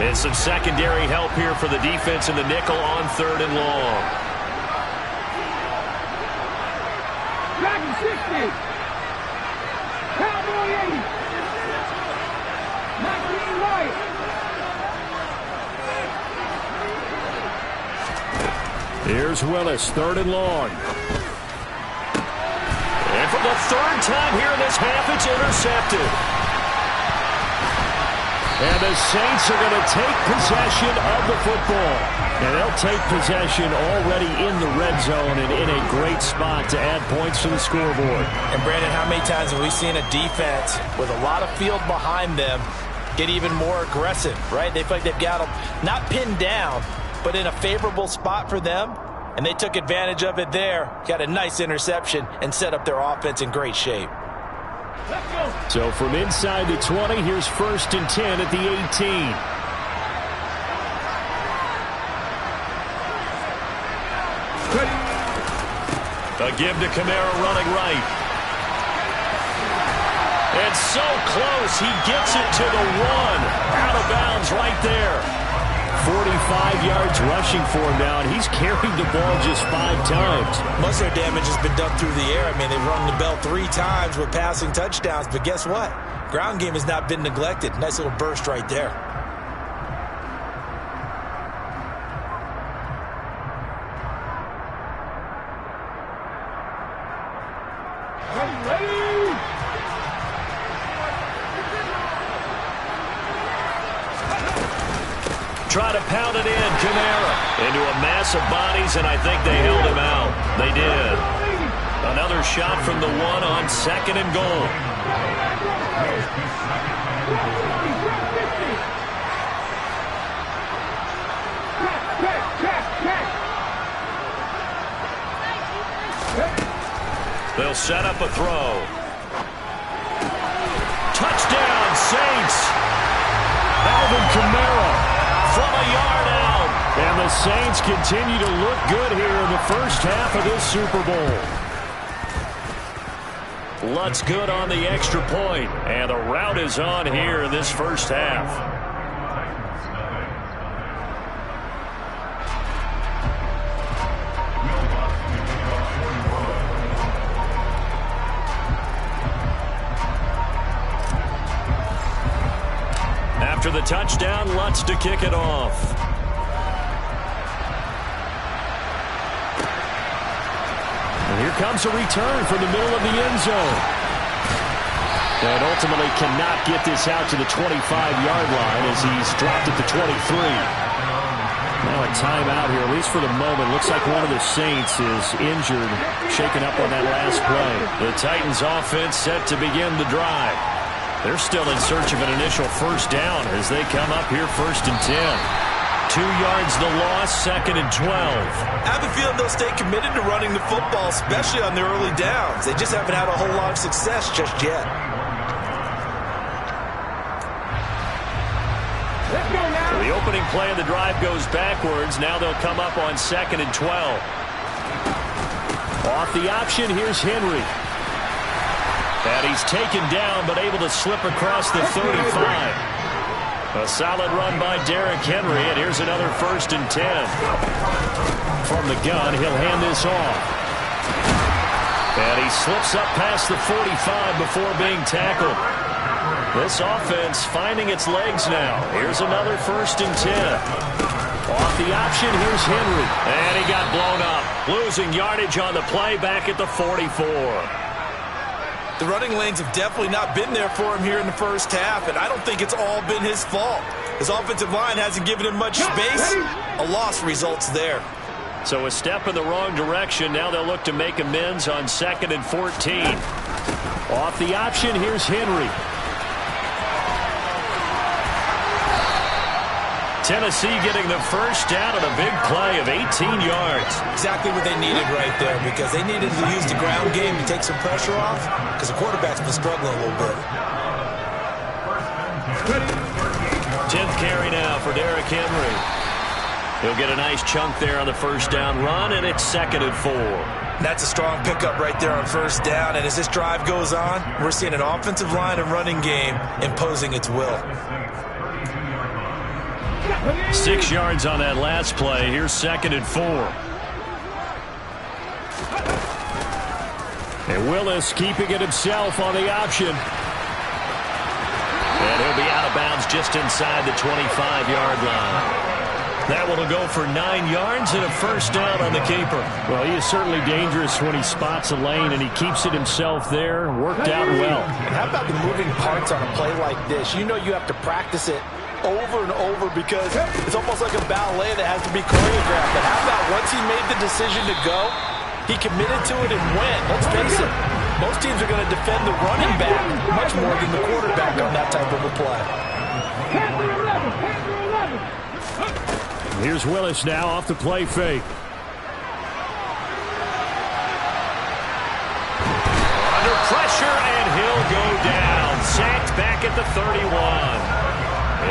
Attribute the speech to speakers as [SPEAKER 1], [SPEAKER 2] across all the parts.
[SPEAKER 1] And some secondary help here for the defense in the nickel on 3rd and long.
[SPEAKER 2] Back to 60. Cowboy 80. 19 right.
[SPEAKER 1] Here's Willis, 3rd and long. And for the 3rd time here in this half, it's intercepted. And the Saints are going to take possession of the football. And they'll take possession already in the red zone and in a great spot to add points to the scoreboard.
[SPEAKER 3] And Brandon, how many times have we seen a defense with a lot of field behind them get even more aggressive, right? They feel like they've got them not pinned down, but in a favorable spot for them. And they took advantage of it there, got a nice interception, and set up their offense in great shape.
[SPEAKER 1] So from inside the 20, here's 1st and 10 at the 18. A give to Kamara running right. And so close, he gets it to the 1. Out of bounds right there. 45 yards rushing for him now, and he's carried the ball just 5 times.
[SPEAKER 3] Most of their damage has been done through the air. I mean, they've rung the bell 3 times with passing touchdowns, but guess what? Ground game has not been neglected. Nice little burst right there.
[SPEAKER 1] Try to pound it in, Kamara. Into a mass of bodies, and I think they held him out. They did. Another shot from the 1 on 2nd and goal. They'll set up a throw. Touchdown, Saints. Alvin Kamara. From a yard out. And the Saints continue to look good here in the first half of this Super Bowl. Lutz good on the extra point. And the rout is on here in this first half. After the touchdown, Lutz to kick it off. And here comes a return from the middle of the end zone. And ultimately cannot get this out to the 25-yard line as he's dropped at the 23. Now a timeout here, at least for the moment. Looks like one of the Saints is injured, shaken up on that last play. The Titans offense set to begin the drive. They're still in search of an initial first down as they come up here 1st and 10. 2 yards the loss, 2nd and 12.
[SPEAKER 3] I have a feeling they'll stay committed to running the football, especially on their early downs. They just haven't had a whole lot of success just yet.
[SPEAKER 1] So the opening play of the drive goes backwards. Now they'll come up on 2nd and 12. Off the option, here's Henry. And he's taken down, but able to slip across the 35. A solid run by Derrick Henry, and here's another 1st and 10. From the gun, he'll hand this off. And he slips up past the 45 before being tackled. This offense finding its legs now. Here's another 1st and 10. Off the option, here's Henry. And he got blown up. Losing yardage on the play back at the 44.
[SPEAKER 3] The running lanes have definitely not been there for him here in the first half, and I don't think it's all been his fault. His offensive line hasn't given him much space. A loss results there.
[SPEAKER 1] So a step in the wrong direction. Now they'll look to make amends on 2nd and 14. Off the option, here's Henry. Tennessee getting the first down on a big play of 18 yards.
[SPEAKER 3] Exactly what they needed right there, because they needed to use the ground game to take some pressure off, because the quarterback's been struggling a little bit.
[SPEAKER 1] 10th carry now for Derrick Henry. He'll get a nice chunk there on the first down run, and it's 2nd and 4.
[SPEAKER 3] That's a strong pickup right there on first down, and as this drive goes on, we're seeing an offensive line and running game imposing its will.
[SPEAKER 1] 6 yards on that last play. Here's 2nd and 4. And Willis keeping it himself on the option. And he'll be out of bounds just inside the 25-yard line. That one will go for 9 yards and a first down on the keeper.
[SPEAKER 4] Well, he is certainly dangerous when he spots a lane, and he keeps it himself there. Worked out well.
[SPEAKER 3] And how about the moving parts on a play like this? You know you have to practice it over and over because it's almost like a ballet that has to be choreographed. But how about once he made the decision to go, he committed to it and went. Let's face it, most teams are going to defend the running back much more than the quarterback on that type of a play.
[SPEAKER 4] Here's Willis now off the play fake.
[SPEAKER 1] Under pressure, and he'll go down. Sacked back at the 31.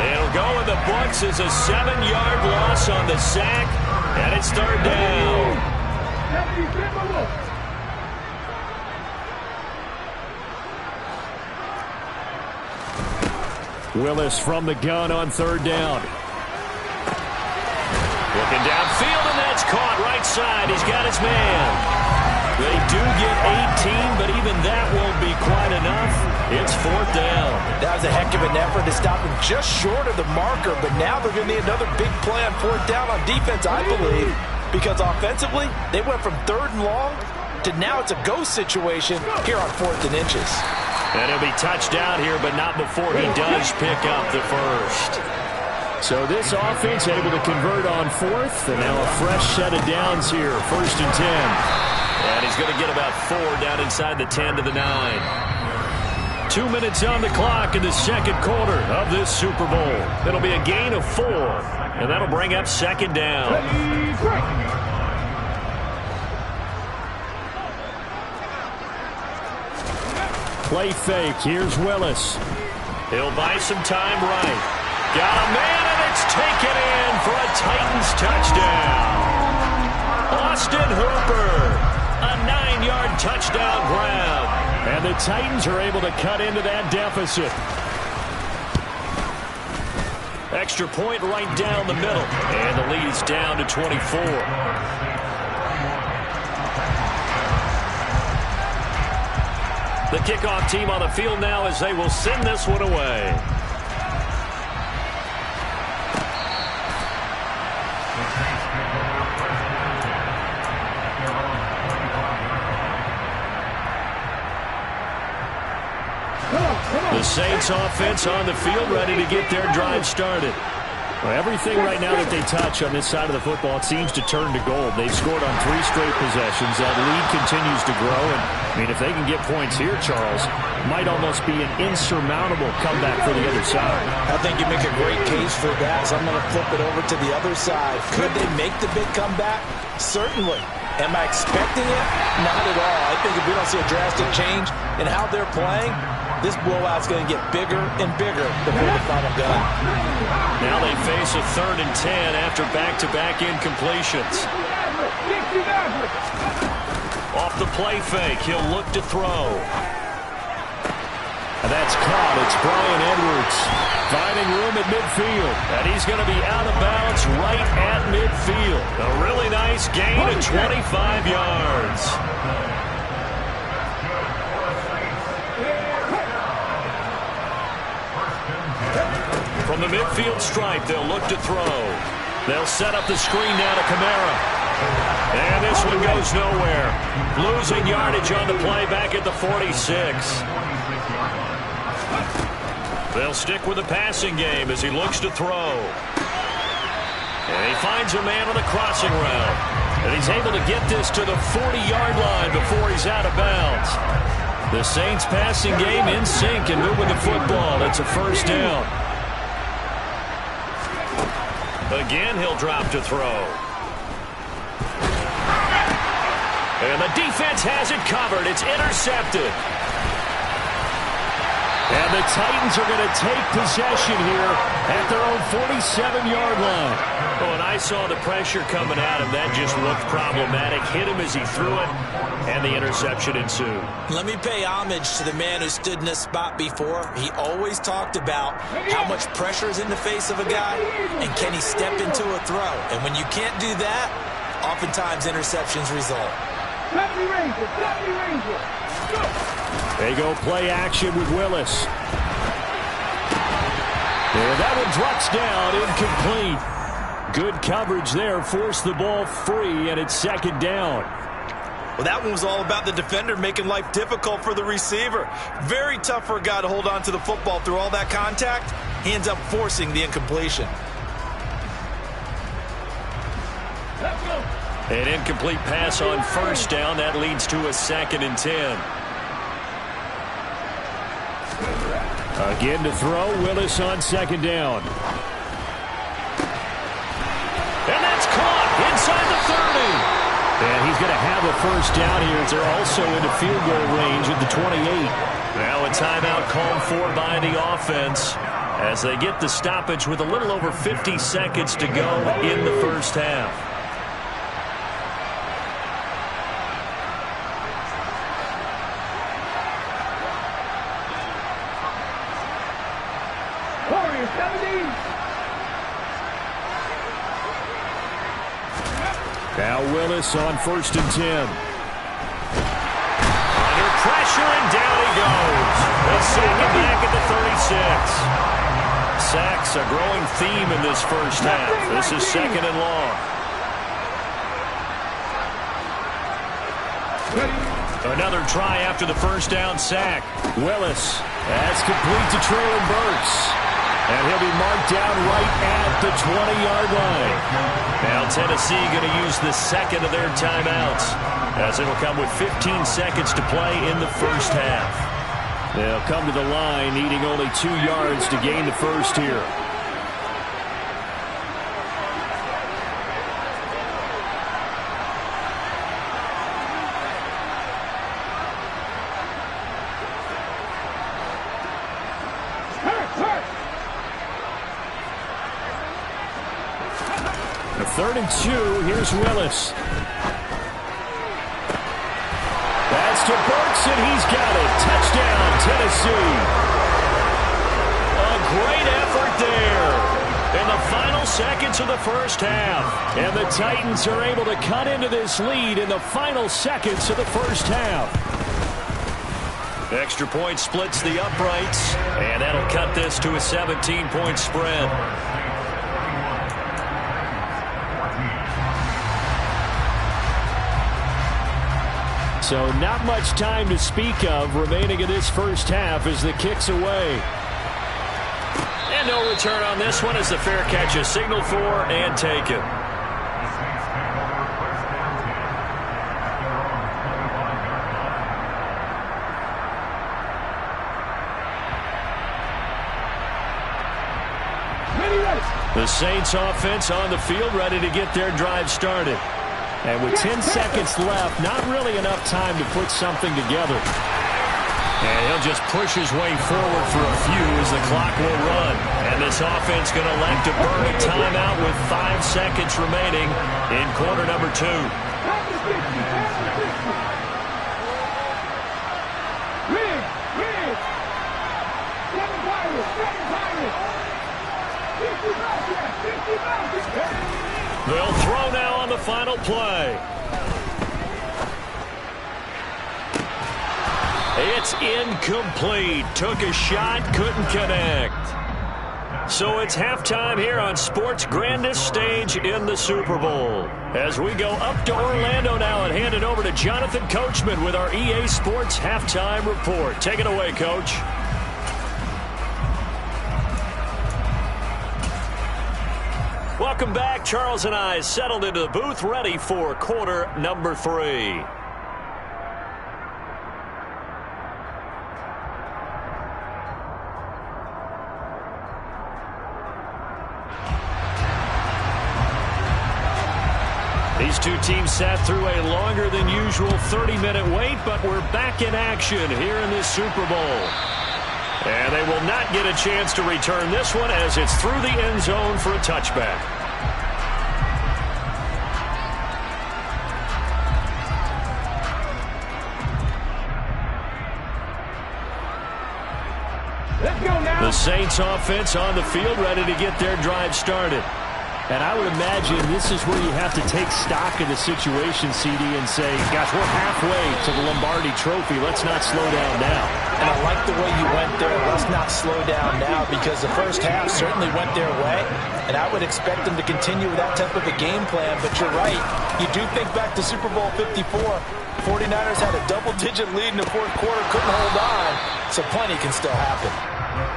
[SPEAKER 1] It'll go in the books as a 7-yard loss on the sack, and it's 3rd down.
[SPEAKER 4] Willis from the gun on 3rd down.
[SPEAKER 1] Looking downfield, and that's caught right side. He's got his man. They do get 18, but even that won't be quite enough. It's 4th down.
[SPEAKER 3] That was a heck of an effort to stop him just short of the marker, but now they're going to need another big play on 4th down on defense, I believe, because offensively, they went from 3rd and long to now it's a go situation here on 4th and inches.
[SPEAKER 1] And he'll be touched down here, but not before he does pick up the first.
[SPEAKER 4] So this offense able to convert on 4th, and now a fresh set of downs here, 1st and 10.
[SPEAKER 1] And he's going to get about 4 down inside the 10 to the 9. 2 minutes on the clock in the 2nd quarter of this Super Bowl. It'll be a gain of 4, and that'll bring up 2nd down.
[SPEAKER 4] Play fake. Here's Willis.
[SPEAKER 1] He'll buy some time right. Got a man, and it's taken in for a Titans touchdown. Austin Hooper, a 9-yard touchdown grab.
[SPEAKER 4] And the Titans are able to cut into that deficit.
[SPEAKER 1] Extra point right down the middle. And the lead is down to 24. The kickoff team on the field now as they will send this one away. The Saints offense on the field ready to get their drive started.
[SPEAKER 4] Well, everything right now that they touch on this side of the football, it seems to turn to gold. They've scored on 3 straight possessions. That lead continues to grow. And, I mean, if they can get points here, Charles, it might almost be an insurmountable comeback for the other side.
[SPEAKER 3] I think you make a great case for that. So I'm going to flip it over to the other side. Could they make the big comeback? Certainly. Am I expecting it? Not at all. I think if we don't see a drastic change in how they're playing, this blowout's going to get bigger and bigger before the final gun.
[SPEAKER 1] Now they face a 3rd and 10 after back-to-back incompletions. Off the play fake, he'll look to throw.
[SPEAKER 4] And that's caught. It's Brian Edwards finding room at midfield.
[SPEAKER 1] And he's going to be out of bounds right at midfield. A really nice gain of 25 yards. From the midfield stripe, they'll look to throw. They'll set up the screen now to Kamara. And this one goes nowhere. Losing yardage on the play back at the 46. They'll stick with the passing game as he looks to throw. And he finds a man on the crossing route. And he's able to get this to the 40-yard line before he's out of bounds. The Saints passing game in sync and moving the football. It's a 1st down. Again, he'll drop to throw. And the defense has it covered. It's intercepted.
[SPEAKER 4] And the Titans are going to take possession here at their own 47-yard line.
[SPEAKER 1] Oh, and I saw the pressure coming at him. That just looked problematic. Hit him as he threw it, and the interception ensued.
[SPEAKER 3] Let me pay homage to the man who stood in this spot before. He always talked about how much pressure is in the face of a guy, and can he step into a throw. And when you can't do that, oftentimes interceptions result.
[SPEAKER 4] They go play action with Willis. And that one drops down, incomplete. Good coverage there, forced the ball free, and it's second down.
[SPEAKER 3] Well, that one was all about the defender making life difficult for the receiver. Very tough for a guy to hold on to the football through all that contact. He ends up forcing the incompletion.
[SPEAKER 1] An incomplete pass on first down. That leads to a 2nd and 10.
[SPEAKER 4] Again to throw, Willis on second down.
[SPEAKER 1] And that's caught inside the 30.
[SPEAKER 4] And he's going to have a first down here as they're also into field goal range at the 28.
[SPEAKER 1] Now a timeout called for by the offense as they get the stoppage with a little over 50 seconds to go in the first half.
[SPEAKER 4] Now Willis on 1st and 10.
[SPEAKER 1] Under pressure, and down he goes. They sack him back at the 36. Sacks a growing theme in this first half. This is 2nd and long. Another try after the first down sack.
[SPEAKER 4] Willis, that's complete to Traylon Burks. And he'll be marked down right at the 20-yard line.
[SPEAKER 1] Now Tennessee going to use the second of their timeouts as it'll come with 15 seconds to play in the first half.
[SPEAKER 4] They'll come to the line needing only 2 yards to gain the first here. A 3rd and 2. Here's Willis. That's to Burks, and he's got it. Touchdown, Tennessee.
[SPEAKER 1] A great effort there in the final seconds of the first half.
[SPEAKER 4] And the Titans are able to cut into this lead in the final seconds of the first half.
[SPEAKER 1] Extra point splits the uprights, and that'll cut this to a 17-point spread.
[SPEAKER 4] So not much time to speak of remaining in this first half as the kick's away.
[SPEAKER 1] And no return on this one as the fair catch is signaled for and taken. The Saints offense on the field ready to get their drive started.
[SPEAKER 4] And with 10 seconds left, not really enough time to put something together.
[SPEAKER 1] And he'll just push his way forward for a few as the clock will run. And this offense going to elect to burn a timeout with 5 seconds remaining in quarter number 2. They'll throw now on the final play. It's incomplete. Took a shot, couldn't connect. So it's halftime here on sports' grandest stage in the Super Bowl. As we go up to Orlando now and hand it over to Jonathan Coachman with our EA Sports Halftime Report. Take it away, Coach. Welcome back. Charles and I settled into the booth ready for quarter number 3. These two teams sat through a longer than usual 30-minute wait, but we're back in action here in this Super Bowl. And they will not get a chance to return this one as it's through the end zone for a touchback.
[SPEAKER 2] Let's go now.
[SPEAKER 1] The Saints offense on the field, ready to get their drive started.
[SPEAKER 4] And I would imagine this is where you have to take stock of the situation, CD, and say, gosh, we're halfway to the Lombardi Trophy. Let's not slow down now.
[SPEAKER 3] And I like the way you went there. Let's not slow down now, because the first half certainly went their way. And I would expect them to continue with that type of a game plan. But you're right. You do think back to Super Bowl 54. 49ers had a double-digit lead in the fourth quarter, couldn't hold on. So plenty can still happen.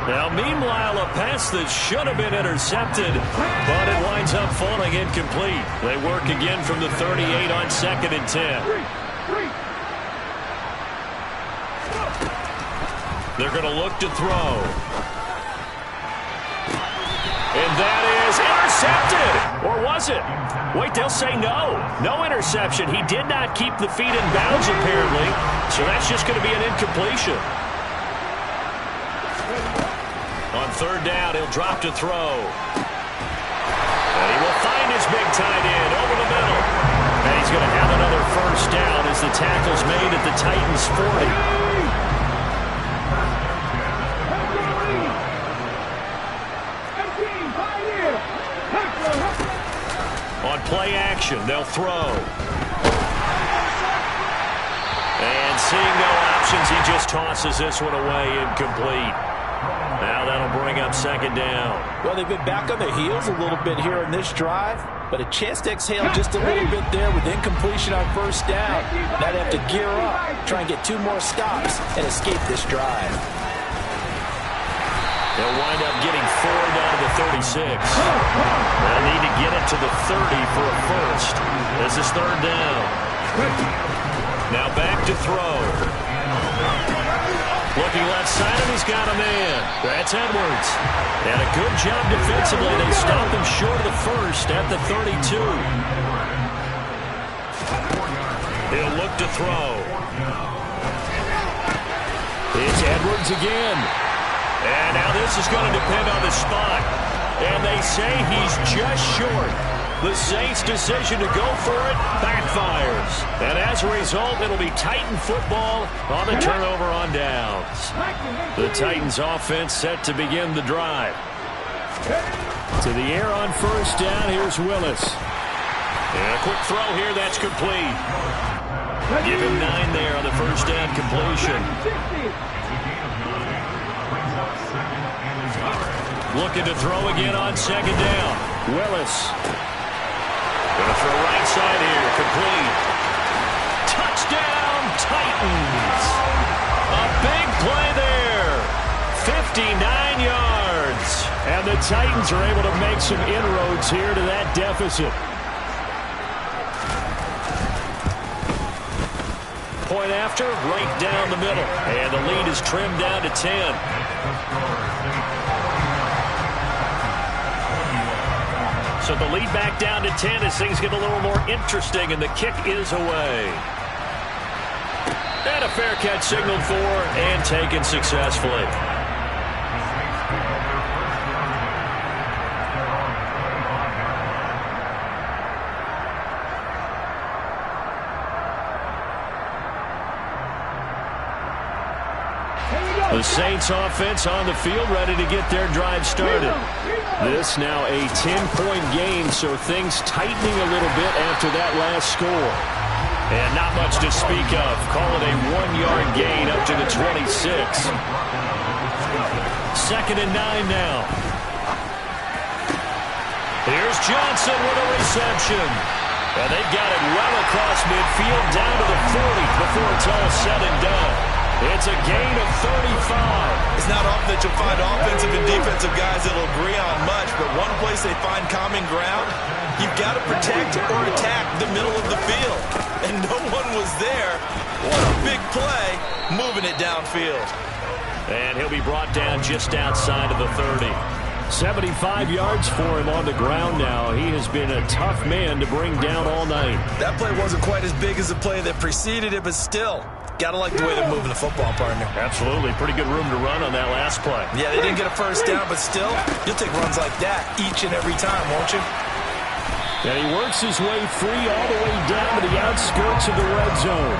[SPEAKER 1] Now, meanwhile, a pass that should have been intercepted, but it winds up falling incomplete. They work again from the 38 on 2nd and 10. They're going to look to throw. And that is intercepted. Or was it? Wait, they'll say no. No interception. He did not keep the feet in bounds, apparently. So that's just going to be an incompletion. On 3rd down, he'll drop to throw. And he will find his big tight end over the middle. And he's going to have another first down as the tackle's made at the Titans' 40. On play action, they'll throw. And seeing no options, he just tosses this one away, incomplete. Now that'll bring up 2nd down.
[SPEAKER 3] Well, they've been back on their heels a little bit here in this drive, but a chance to exhale just a little bit there with incompletion on 1st down. Now they have to gear up, try and get 2 more stops, and escape this drive.
[SPEAKER 1] They'll wind up getting 4 down to the 36. They'll need to get it to the 30 for a first. This is 3rd down. Now back to throw. Looking left side, and he's got a man. That's Edwards. And a good job defensively. They stopped him short of the first at the 32. He'll look to throw. It's Edwards again. And now this is going to depend on the spot. And they say he's just short. The Saints' decision to go for it backfires. And as a result, it'll be Titan football on the turnover on downs. The Titans' offense set to begin the drive.
[SPEAKER 4] To the air on 1st down, here's Willis.
[SPEAKER 1] And a quick throw here, that's complete. Give him 9 there on the 1st down completion. Looking to throw again on 2nd down. Willis. Going to throw right side here, complete. Touchdown, Titans. A big play there. 59 yards.
[SPEAKER 4] And the Titans are able to make some inroads here to that deficit.
[SPEAKER 1] Point after, right down the middle. And the lead is trimmed down to 10. So the lead back down to 10 as things get a little more interesting, and the kick is away. And a fair catch signaled for and taken successfully. The Saints offense on the field, ready to get their drive started.
[SPEAKER 4] This now a 10-point game, so things tightening a little bit after that last score.
[SPEAKER 1] And not much to speak of. Call it a 1-yard gain up to the 26. 2nd and 9 now. Here's Johnson with a reception. And they've got it well across midfield down to the 40 before it's all said and done. It's a gain of 35.
[SPEAKER 5] It's not often that you'll find offensive and defensive guys that will agree on much, but one place they find common ground, you've got to protect or attack the middle of the field. And no one was there. What a big play, moving it downfield.
[SPEAKER 1] And he'll be brought down just outside of the 30.
[SPEAKER 4] 75 yards for him on the ground now. He has been a tough man to bring down all night.
[SPEAKER 5] That play wasn't quite as big as the play that preceded it, but still, gotta like the way they're moving the football, partner.
[SPEAKER 1] Absolutely. Pretty good room to run on that last play.
[SPEAKER 5] Yeah, they didn't get a first down, but still, you'll take runs like that each and every time, won't you?
[SPEAKER 4] And he works his way free all the way down to the outskirts of the red zone.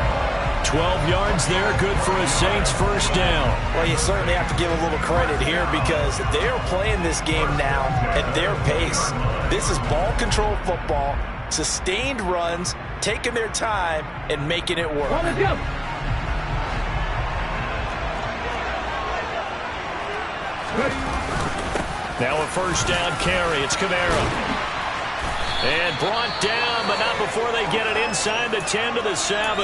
[SPEAKER 4] 12 yards there, good for a Saints first down.
[SPEAKER 3] Well, you certainly have to give a little credit here because they are playing this game now at their pace. This is ball control football, sustained runs, taking their time, and making it work.
[SPEAKER 1] Now a first down carry. It's Kamara. And brought down, but not before they get it inside the 10 to the 7.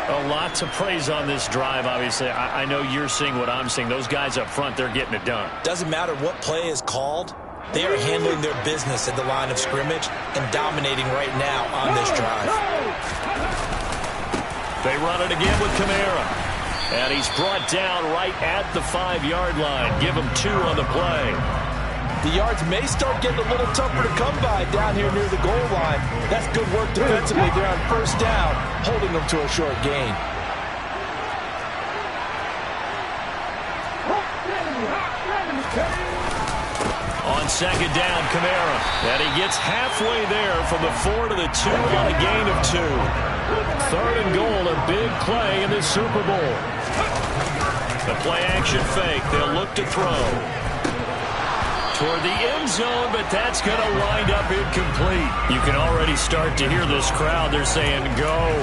[SPEAKER 1] A lot to praise on this drive, obviously. I know you're seeing what I'm seeing. Those guys up front, they're getting it done.
[SPEAKER 5] Doesn't matter what play is called. They are handling their business at the line of scrimmage and dominating right now on this drive.
[SPEAKER 1] They run it again with Kamara. And he's brought down right at the 5-yard line. Give him 2 on the play.
[SPEAKER 3] The yards may start getting a little tougher to come by down here near the goal line. That's good work defensively there on first down, holding them to a short gain.
[SPEAKER 1] On second down, Kamara. And he gets halfway there from the 4 to the 2 on a gain of 2. 3rd and goal, a big play in this Super Bowl. The play action fake. They'll look to throw. Toward the end zone, but that's going to wind up incomplete. You can already start to hear this crowd. They're saying, go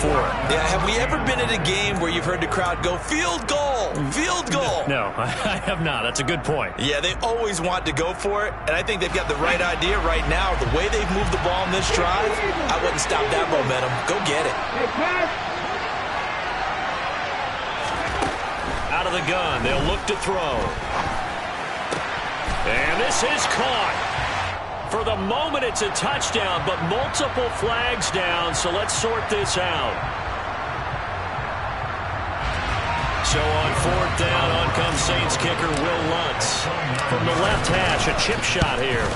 [SPEAKER 1] for it.
[SPEAKER 5] Yeah, have we ever been at a game where you've heard the crowd go, field goal, field goal?
[SPEAKER 1] No, I have not. That's a good point.
[SPEAKER 5] Yeah, they always want to go for it, and I think they've got the right idea right now. The way they've moved the ball in this drive, I wouldn't stop that momentum. Go get it.
[SPEAKER 1] Out of the gun, they'll look to throw. And this is caught. For the moment, it's a touchdown, but multiple flags down, so let's sort this out. So on 4th down, on comes Saints kicker Will Lutz. From the left hash, a chip shot here.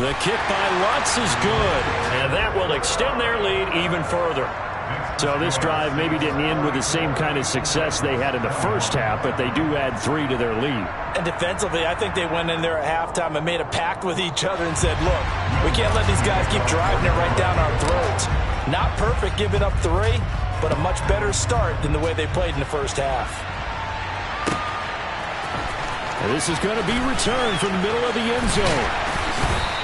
[SPEAKER 1] The kick by Lutz is good, and that will extend their lead even further.
[SPEAKER 4] So this drive maybe didn't end with the same kind of success they had in the first half, but they do add 3 to their lead.
[SPEAKER 3] And defensively, I think they went in there at halftime and made a pact with each other and said, look, we can't let these guys keep driving it right down our throats. Not perfect, giving up 3, but a much better start than the way they played in the first half.
[SPEAKER 4] And this is going to be returned from the middle of the end zone.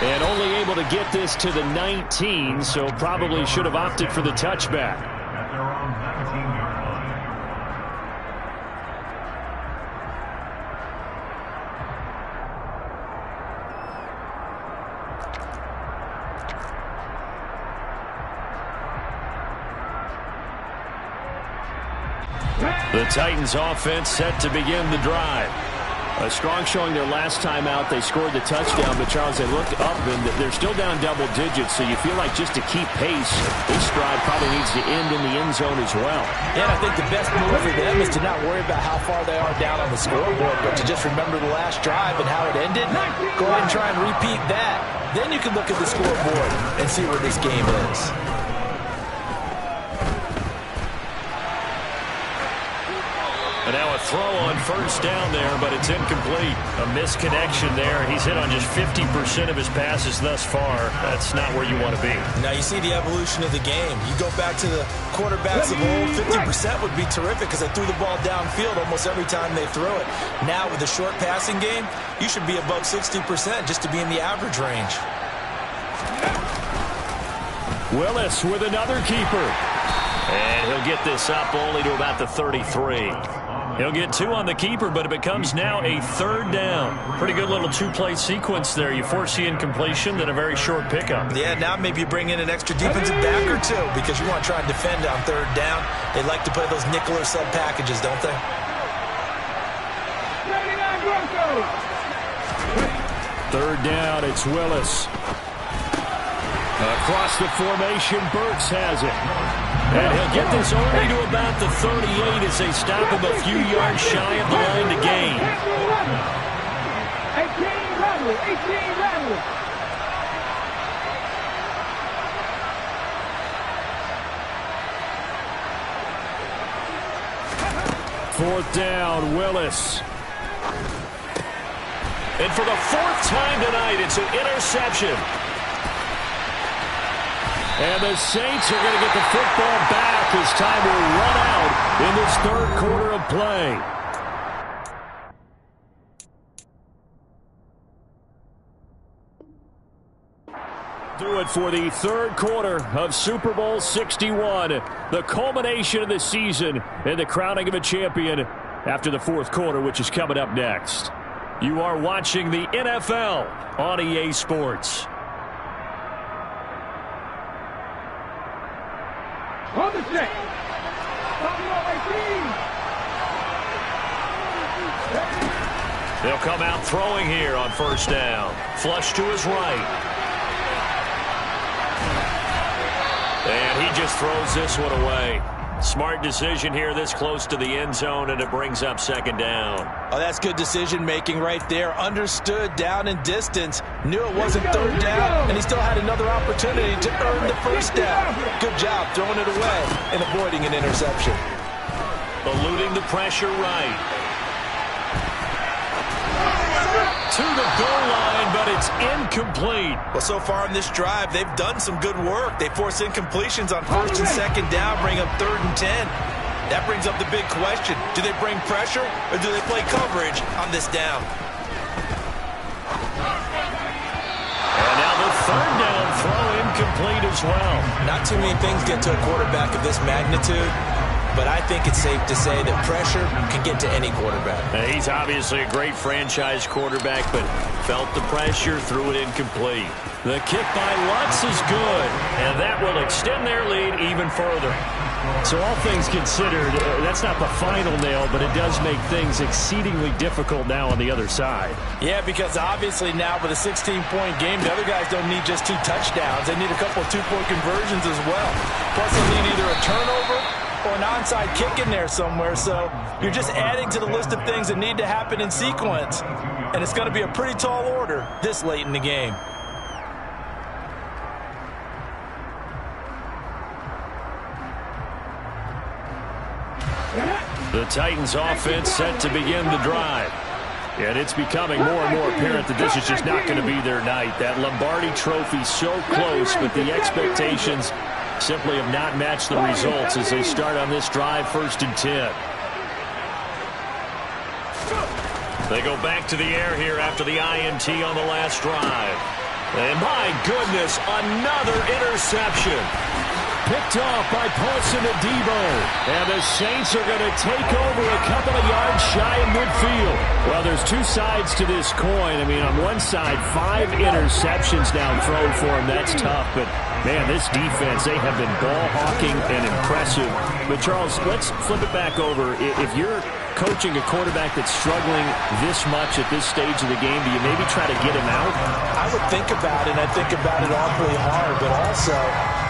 [SPEAKER 4] And only able to get this to the 19, so probably should have opted for the touchback. The Titans offense set to begin the drive. A strong showing their last time out. They scored the touchdown, but Charles, they looked up and they're still down double digits, so you feel like just to keep pace, this drive probably needs to end in the end zone as well.
[SPEAKER 3] Yeah, I think the best move for them is to not worry about how far they are down on the scoreboard, but to just remember the last drive and how it ended. Go ahead and try and repeat that. Then you can look at the scoreboard and see where this game is.
[SPEAKER 1] And now a throw on first down there, but it's incomplete. A misconnection there. He's hit on just 50% of his passes thus far. That's not where you want to be.
[SPEAKER 5] Now you see the evolution of the game. You go back to the quarterbacks of old, 50% would be terrific because they threw the ball downfield almost every time they threw it. Now with the short passing game, you should be above 60% just to be in the average range.
[SPEAKER 4] Willis with another keeper.
[SPEAKER 1] And he'll get this up only to about the 33. He'll get 2 on the keeper, but it becomes now a 3rd down. Pretty good little 2-play sequence there. You force the incompletion, then a very short pickup.
[SPEAKER 5] Yeah, now maybe you bring in an extra defensive back or 2 because you want to try and defend on 3rd down. They like to play those nickel or sub packages, don't they?
[SPEAKER 4] 3rd down, it's Willis. Across the formation, Burks has it. And he'll get this only to about the 38 as they stop him a few yards shy of the line to gain.
[SPEAKER 2] Rattle, 18, rattle.
[SPEAKER 4] Fourth down, Willis.
[SPEAKER 1] And for the fourth time tonight, it's an interception.
[SPEAKER 4] And the Saints are going to get the football back as time will run out in this third quarter of play. Do it for the third quarter of Super Bowl 61, the culmination of the season and the crowning of a champion after the fourth quarter, which is coming up next. You are watching the NFL on EA Sports.
[SPEAKER 2] On the set.
[SPEAKER 1] They'll come out throwing here on first down. Flush to his right. And he just throws this one away. Smart decision here this close to the end zone, and it brings up second down.
[SPEAKER 3] Oh, that's good decision-making right there. Understood down and distance. Knew it wasn't third down, and he still had another opportunity to earn the first down. Good job throwing it away and avoiding an interception.
[SPEAKER 1] Eluding the pressure right. To the goal line, but it's incomplete.
[SPEAKER 5] Well, so far in this drive, they've done some good work. They force incompletions on first and second down, bring up 3rd and 10. That brings up the big question. Do they bring pressure, or do they play coverage on this down?
[SPEAKER 1] And now the third down throw incomplete as well.
[SPEAKER 3] Not too many things get to a quarterback of this magnitude, but I think it's safe to say that pressure can get to any quarterback.
[SPEAKER 1] He's obviously a great franchise quarterback, but felt the pressure, threw it incomplete. The kick by Lutz is good, and that will extend their lead even further.
[SPEAKER 4] So all things considered, that's not the final nail, but it does make things exceedingly difficult now on the other side.
[SPEAKER 3] Yeah, because obviously now with a 16-point game, the other guys don't need just 2 touchdowns. They need a couple of 2-point conversions as well. Plus they need either a turnover or an onside kick in there somewhere. So you're just adding to the list of things that need to happen in sequence. And it's going to be a pretty tall order this late in the game.
[SPEAKER 4] The Titans offense set to begin the drive. And it's becoming more and more apparent that this is just not going to be their night. That Lombardi trophy so close, but the expectations simply have not matched the results as they start on this drive, 1st and 10.
[SPEAKER 1] They go back to the air here after the INT on the last drive. And my goodness, another interception.
[SPEAKER 4] Picked off by Paulson Adebo. And the Saints are going to take over a couple of yards shy of midfield. Well, there's 2 sides to this coin. I mean, on one side, 5 interceptions now thrown for him. That's tough. But, man, this defense, they have been ball hawking and impressive. But, Charles, let's flip it back over. If you're coaching a quarterback that's struggling this much at this stage of the game, do you maybe try to get him out?
[SPEAKER 3] I would think about it, and I think about it awfully hard, but also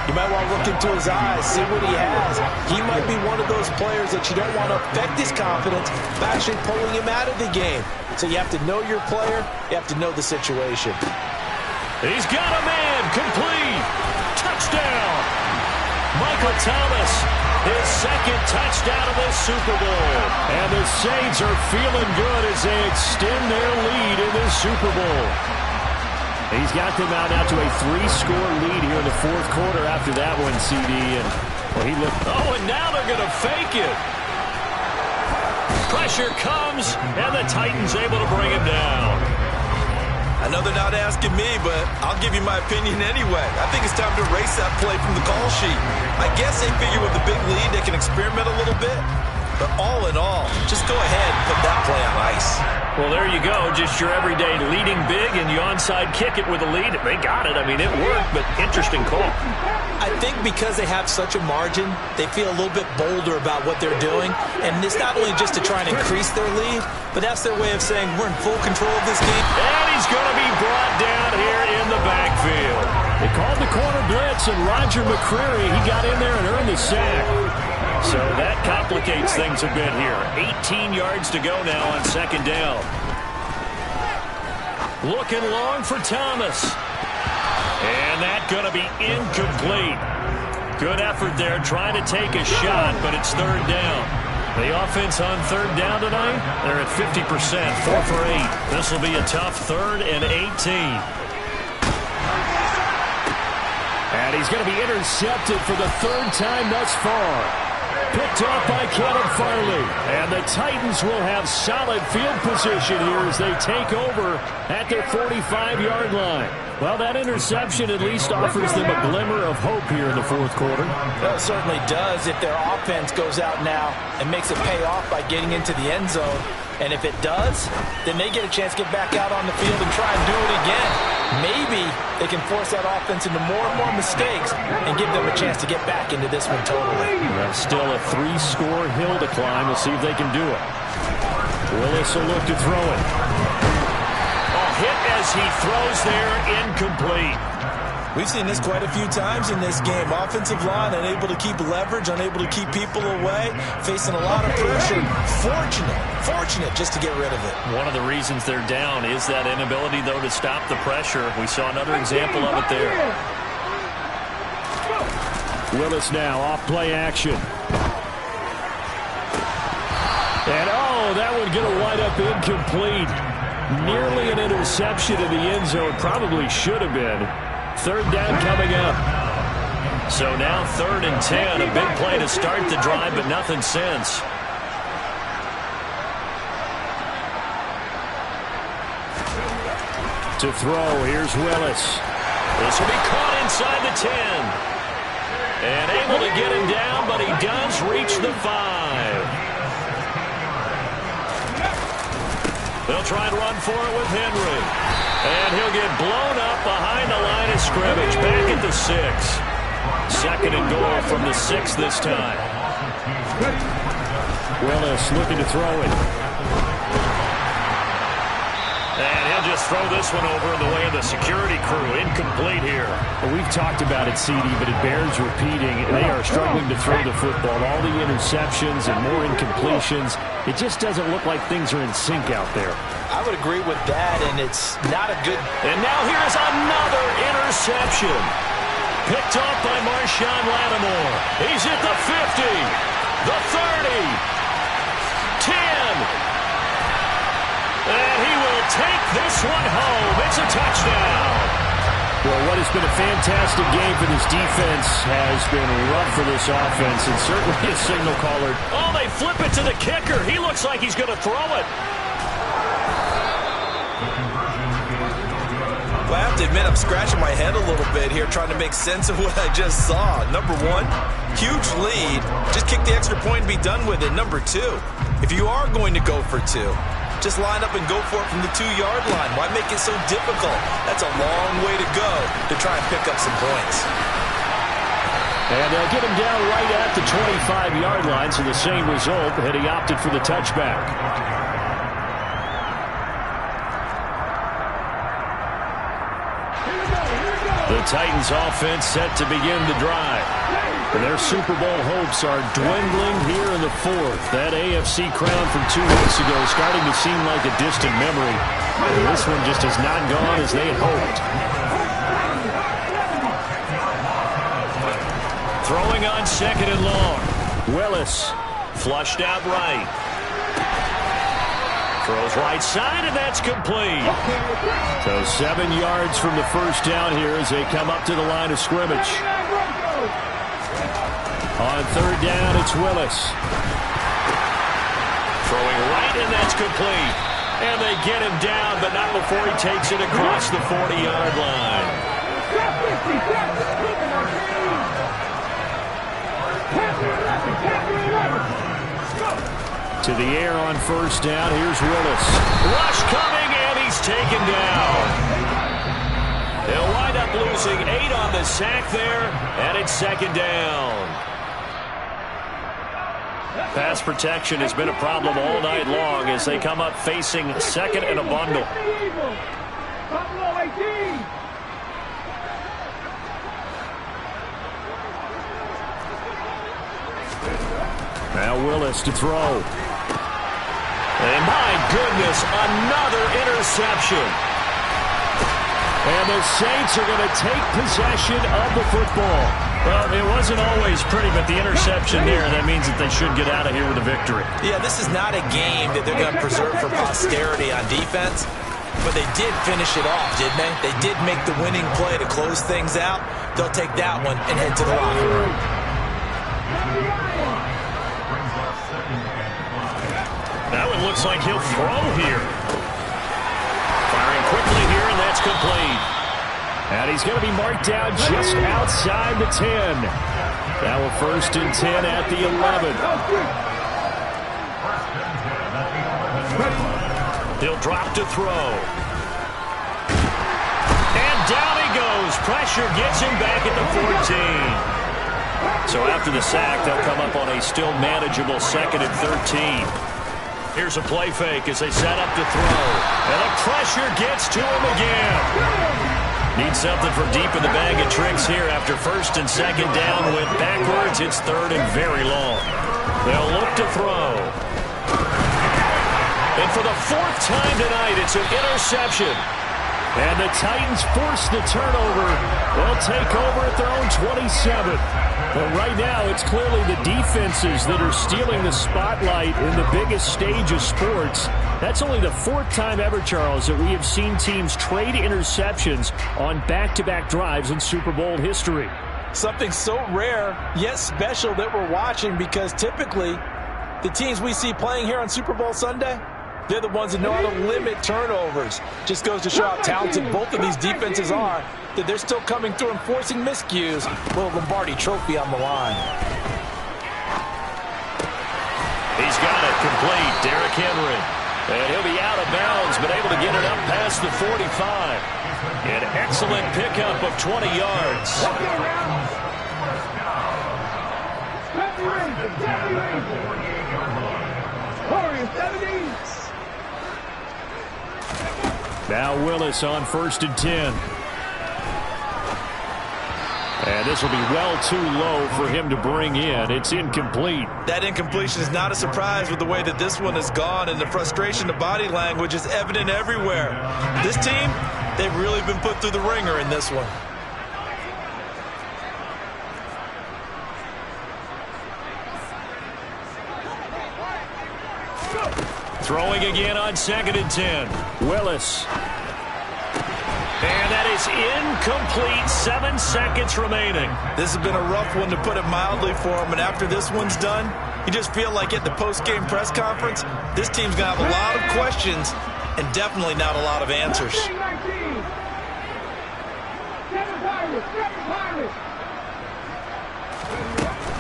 [SPEAKER 3] you might want to look into his eyes, see what he has. He might be one of those players that you don't want to affect his confidence by actually pulling him out of the game. So you have to know your player. You have to know the situation.
[SPEAKER 1] He's got a man. Complete. Touchdown. Michael Thomas, his 2nd touchdown of this Super Bowl.
[SPEAKER 4] And the Saints are feeling good as they extend their lead in this Super Bowl. He's got them out now to a 3-score lead here in the 4th quarter after that one, CD. And well, he looked.
[SPEAKER 1] Oh, and now they're going to fake it. Pressure comes, and the Titans able to bring him down.
[SPEAKER 5] I know they're not asking me, but I'll give you my opinion anyway. I think it's time to erase that play from the call sheet. I guess they figure with the big lead they can experiment a little bit. But all in all, just go ahead and put that play on ice.
[SPEAKER 1] Well, there you go. Just your everyday leading big, and you onside kick it with a lead. They got it. I mean, it worked, but interesting call.
[SPEAKER 3] I think because they have such a margin, they feel a little bit bolder about what they're doing. And it's not only just to try and increase their lead, but that's their way of saying we're in full control of this game.
[SPEAKER 1] And he's going to be brought down here in the backfield.
[SPEAKER 4] They called the corner blitz, and Roger McCreary, he got in there and earned the sack.
[SPEAKER 1] So that complicates things a bit here. 18 yards to go now on 2nd down. Looking long for Thomas. And that going to be incomplete. Good effort there trying to take a shot, but it's third down. The offense on third down tonight, they're at 50%, 4 for 8. This will be a tough 3rd and 18. And he's going to be intercepted for the 3rd time thus far. Picked off by Caleb Farley. And the Titans will have solid field position here as they take over at their 45-yard line. Well, that interception at least offers them a glimmer of hope here in the 4th quarter.
[SPEAKER 3] Well, it certainly does if their offense goes out now and makes it pay off by getting into the end zone. And if it does, then they get a chance to get back out on the field and try and do it again. Maybe they can force that offense into more and more mistakes and give them a chance to get back into this one totally.
[SPEAKER 1] That's still a 3-score hill to climb. We'll see if they can do it. Willis will look to throw it. Hit as he throws there, incomplete.
[SPEAKER 5] We've seen this quite a few times in this game. Offensive line unable to keep leverage, unable to keep people away, facing a lot of pressure. Fortunate just to get rid of it.
[SPEAKER 1] One of the reasons they're down is that inability, though, to stop the pressure. We saw another example of it there.
[SPEAKER 4] Willis now off play action. And, that one going to wind up incomplete. Nearly an interception in the end zone. Probably should have been. 3rd down coming up. So now 3rd and 10. A big play to start the drive, but nothing since. To throw, here's Willis.
[SPEAKER 1] This will be caught inside the 10. And able to get him down, but he does reach the 5. They'll try and run for it with Henry. And he'll get blown up behind the line of scrimmage. Back at the 6. 2nd and goal from the 6 this time.
[SPEAKER 4] Willis looking to throw it.
[SPEAKER 1] And he'll just throw this one over in the way of the security crew. Incomplete here.
[SPEAKER 4] Well, we've talked about it, CD, but it bears repeating. They are struggling to throw the football. All the interceptions and more incompletions. It just doesn't look like things are in sync out there.
[SPEAKER 3] I would agree with that, and it's not a good...
[SPEAKER 1] And now here's another interception. Picked off by Marshawn Lattimore. He's at the 50, the 30, 10. And he will take this one home. It's a touchdown.
[SPEAKER 4] Well, what has been a fantastic game for this defense has been rough for this offense, and certainly a signal caller.
[SPEAKER 1] Oh, they flip it to the kicker. He looks like he's going to throw it.
[SPEAKER 5] Well, I have to admit, I'm scratching my head a little bit here trying to make sense of what I just saw. Number 1, huge lead. Just kick the extra point and be done with it. Number 2, if you are going to go for 2, just line up and go for it from the 2-yard line. Why make it so difficult? That's a long way to go to try and pick up some points.
[SPEAKER 4] And they'll get him down right at the 25-yard line, so the same result, had he opted for the touchback.
[SPEAKER 1] The Titans offense set to begin the drive.
[SPEAKER 4] And their Super Bowl hopes are dwindling here in the 4th. That AFC crown from 2 weeks ago is starting to seem like a distant memory. And this one just has not gone as they had hoped.
[SPEAKER 1] Throwing on 2nd and long. Willis flushed out right. Throws right side, and that's complete.
[SPEAKER 4] So 7 yards from the first down here as they come up to the line of scrimmage. On 3rd down, it's Willis.
[SPEAKER 1] Throwing right, and that's complete. And they get him down, but not before he takes it across the 40-yard line.
[SPEAKER 4] To the air on first down. Here's Willis.
[SPEAKER 1] Rush coming, and he's taken down. They'll wind up losing 8 on the sack there, and it's 2nd down. Pass protection has been a problem all night long as they come up facing 2nd and a bundle.
[SPEAKER 4] Now Willis to throw.
[SPEAKER 1] And my goodness, another interception.
[SPEAKER 4] And the Saints are going to take possession of the football.
[SPEAKER 1] Well, it wasn't always pretty, but the interception there, that means that they should get out of here with a victory.
[SPEAKER 3] Yeah, this is not a game that they're going to preserve for posterity on defense, but they did finish it off, didn't they? They did make the winning play to close things out. They'll take that one and head to the locker room.
[SPEAKER 1] Now it looks like he'll throw here. Firing quickly here, and that's complete.
[SPEAKER 4] And he's going to be marked down just outside the 10. Now a 1st and 10 at the 11.
[SPEAKER 1] He'll drop to throw. And down he goes. Pressure gets him back at the 14. So after the sack, they'll come up on a still manageable 2nd and 13. Here's a play fake as they set up to throw. And the pressure gets to him again. Need something from deep in the bag of tricks here after 1st and 2nd down. Went backwards. It's 3rd and very long. They'll look to throw. And for the 4th time tonight, it's an interception.
[SPEAKER 4] And the Titans force the turnover. They'll take over at their own 27. But right now, it's clearly the defenses that are stealing the spotlight in the biggest stage of sports. That's only the 4th time ever, Charles, that we have seen teams trade interceptions on back-to-back drives in Super Bowl history.
[SPEAKER 3] Something so rare, yet special that we're watching, because typically the teams we see playing here on Super Bowl Sunday, they're the ones that know how to limit turnovers. Just goes to show how talented both of these defenses are, that they're still coming through and forcing miscues with a Lombardi trophy on the line.
[SPEAKER 1] He's got it complete. Derrick Henry. And he'll be out of bounds, but able to get it up past the 45. An excellent pickup of 20 yards.
[SPEAKER 4] Now Willis on 1st and 10. And this will be well too low for him to bring in. It's incomplete.
[SPEAKER 5] That incompletion is not a surprise with the way that this one has gone, and the frustration, the body language is evident everywhere. This team, they've really been put through the ringer in this one.
[SPEAKER 1] Throwing again on 2nd and 10.
[SPEAKER 4] Willis.
[SPEAKER 1] And that is incomplete. 7 seconds remaining.
[SPEAKER 5] This has been a rough one, to put it mildly, for him. And after this one's done, you just feel like at the post-game press conference, this team's going to have a lot of questions and definitely not a lot of answers.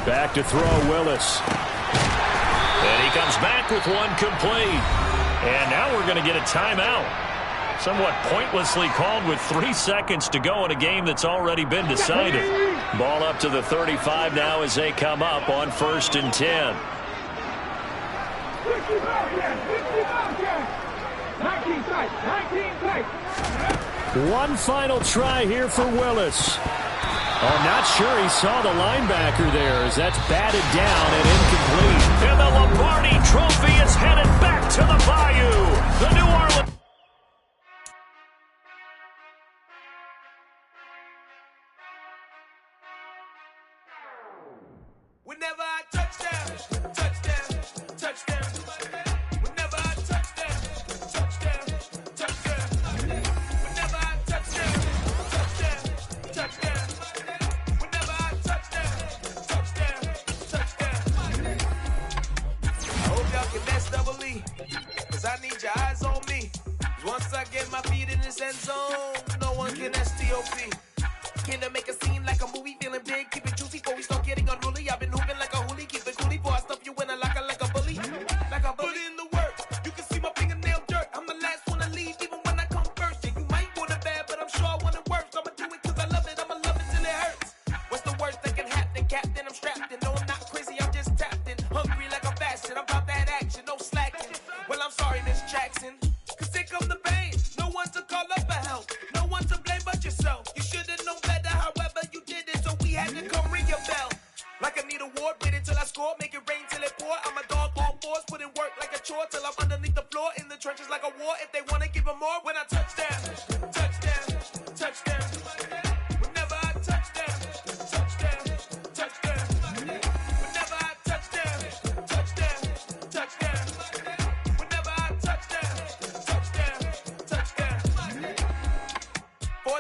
[SPEAKER 4] Back to throw, Willis.
[SPEAKER 1] And he comes back with one complete. And now we're going to get a timeout. Somewhat pointlessly called with 3 seconds to go in a game that's already been decided. Ball up to the 35 now as they come up on 1st and 10.
[SPEAKER 4] One final try here for Willis. Oh, not sure he saw the linebacker there, as that's batted down and incomplete.
[SPEAKER 1] And the Lombardi Trophy is headed back to the Bayou. The New Orleans.
[SPEAKER 6] Whenever I touchdown, touchdown, touchdown. Whenever I touchdown, touchdown, touchdown. Whenever I touchdown, touchdown, touchdown. Whenever I touchdown, touchdown, touchdown. I hope y'all can best double E, 'cause I need your eyes on me. Once I get my feet in this end zone, no one can STOP. Can I make a scene like a movie, feeling big, keep it juicy before we start getting unruly. I've been hooping like a hoolie, keep it coolie before I stuff you in a locker like a bully. Like a bully. Put in the work, you can see my fingernail dirt. I'm the last one to leave, even when I come first. Yeah, you might want it bad, but I'm sure I want it worse. I'ma do it 'cause I love it, I'ma love it till it hurts. What's the worst that can happen, Captain? I'm strapped in, no, I'm not crazy, I'm just tapped in. Hungry like a bastard, I'm about that action, no slacking. Well, I'm sorry, Miss Jackson, 'cause here come the pain. No one to call up for help, no one to blame but yourself. You should've known better, however.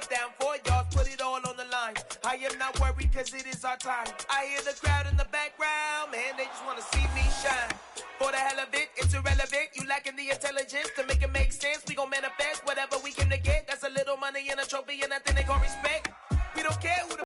[SPEAKER 6] fourth down, 4 yards, put it all on the line. I am not worried because it is our time. I hear the crowd in the background, man, they just want to see me shine. For the hell of it, it's irrelevant. You lacking the intelligence to make it make sense. We gon' manifest whatever we came to get. That's a little money and a trophy and nothing they call respect.